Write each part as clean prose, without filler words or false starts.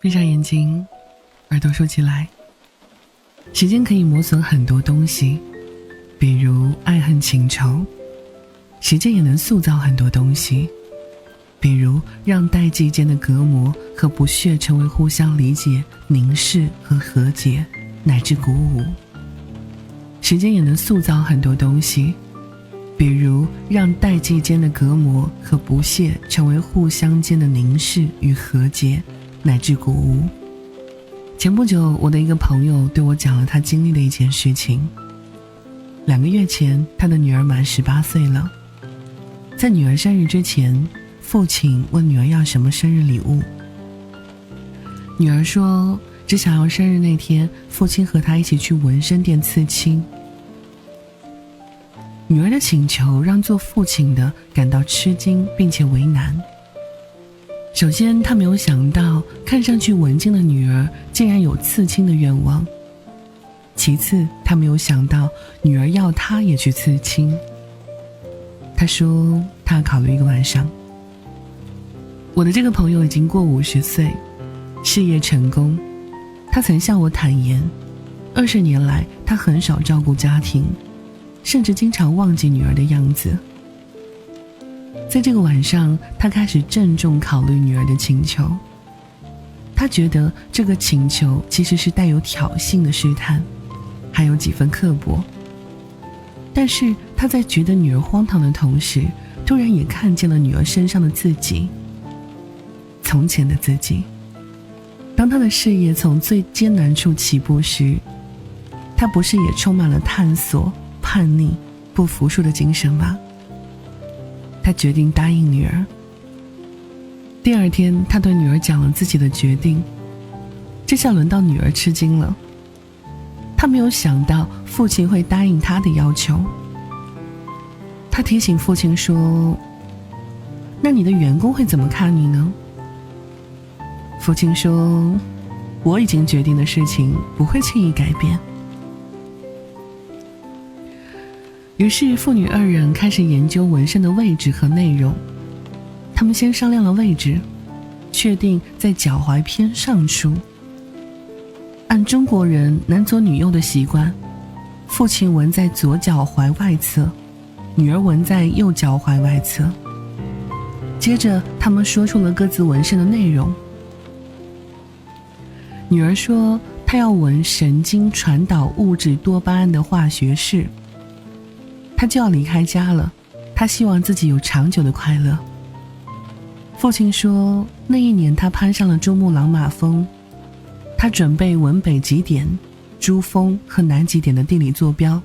闭上眼睛，耳朵竖起来。时间可以磨损很多东西，比如爱恨情仇。时间也能塑造很多东西，比如让代际间的隔膜和不屑成为互相理解、凝视和和解，乃至鼓舞。时间也能塑造很多东西，比如让代际间的隔膜和不屑成为互相间的凝视与和解，乃至鼓舞。前不久，我的一个朋友对我讲了他经历的一件事情。2个月前，他的女儿满18岁了。在女儿生日之前，父亲问女儿要什么生日礼物。女儿说，只想要生日那天父亲和她一起去纹身店刺青。女儿的请求让做父亲的感到吃惊并且为难。首先，他没有想到看上去文静的女儿竟然有刺青的愿望。其次，他没有想到女儿要他也去刺青。他说他考虑1个晚上。我的这个朋友已经过50岁，事业成功。他曾向我坦言，20年来他很少照顾家庭，甚至经常忘记女儿的样子。在这个晚上，他开始郑重考虑女儿的请求。他觉得这个请求其实是带有挑衅的试探，还有几分刻薄。但是他在觉得女儿荒唐的同时，突然也看见了女儿身上的自己，从前的自己。当他的事业从最艰难处起步时，他不是也充满了探索、叛逆、不服输的精神吗？他决定答应女儿。第2天，他对女儿讲了自己的决定。这下轮到女儿吃惊了。他没有想到父亲会答应他的要求。他提醒父亲说，那你的员工会怎么看你呢？父亲说，我已经决定的事情不会轻易改变。于是父女2人开始研究纹身的位置和内容。他们先商量了位置，确定在脚踝偏上处。按中国人男左女右的习惯，父亲纹在左脚踝外侧，女儿纹在右脚踝外侧。接着他们说出了各自纹身的内容。女儿说她要纹神经传导物质多巴胺的化学式。她就要离开家了，她希望自己有长久的快乐。父亲说，那一年他攀上了珠穆朗玛峰，他准备纹北极点、珠峰和南极点的地理坐标。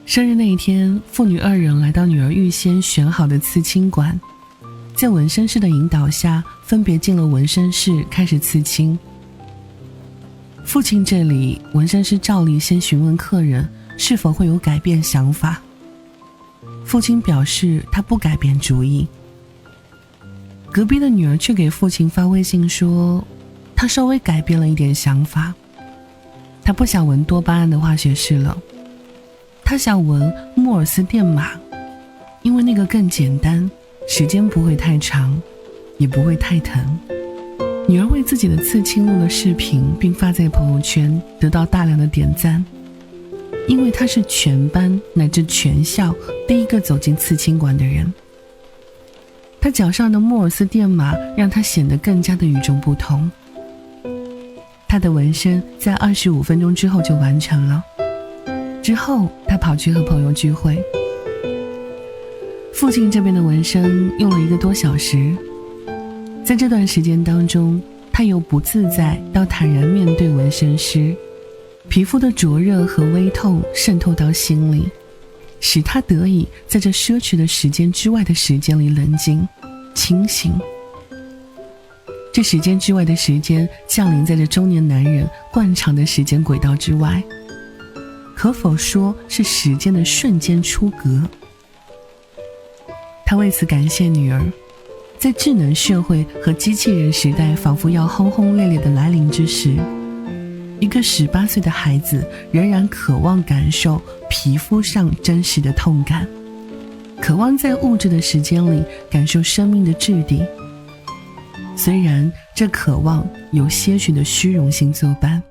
生日那一天，父女2人来到女儿预先选好的刺青馆，在纹身师的引导下，分别进了纹身室开始刺青。父亲这里，纹身师照例先询问客人是否会有改变想法。父亲表示他不改变主意。隔壁的女儿却给父亲发微信说，她稍微改变了一点想法。她不想纹多巴胺的化学式了，她想纹莫尔斯电码，因为那个更简单，时间不会太长，也不会太疼。女儿为自己的刺青录了视频，并发在朋友圈，得到大量的点赞。因为她是全班乃至全校第一个走进刺青馆的人。她脚上的莫尔斯电码让她显得更加的与众不同。她的纹身在25分钟之后就完成了。之后她跑去和朋友聚会。父亲这边的纹身用了1个多小时。在这段时间当中，他由不自在到坦然面对纹身师，皮肤的灼热和微痛渗透到心里，使他得以在这奢侈的时间之外的时间里冷静清醒。这时间之外的时间降临在这中年男人惯常的时间轨道之外，可否说是时间的瞬间出格？他为此感谢女儿，在智能社会和机器人时代仿佛要轰轰烈烈的来临之时，一个18岁的孩子仍然渴望感受皮肤上真实的痛感，渴望在物质的时间里感受生命的质地。虽然这渴望有些许的虚荣心作伴。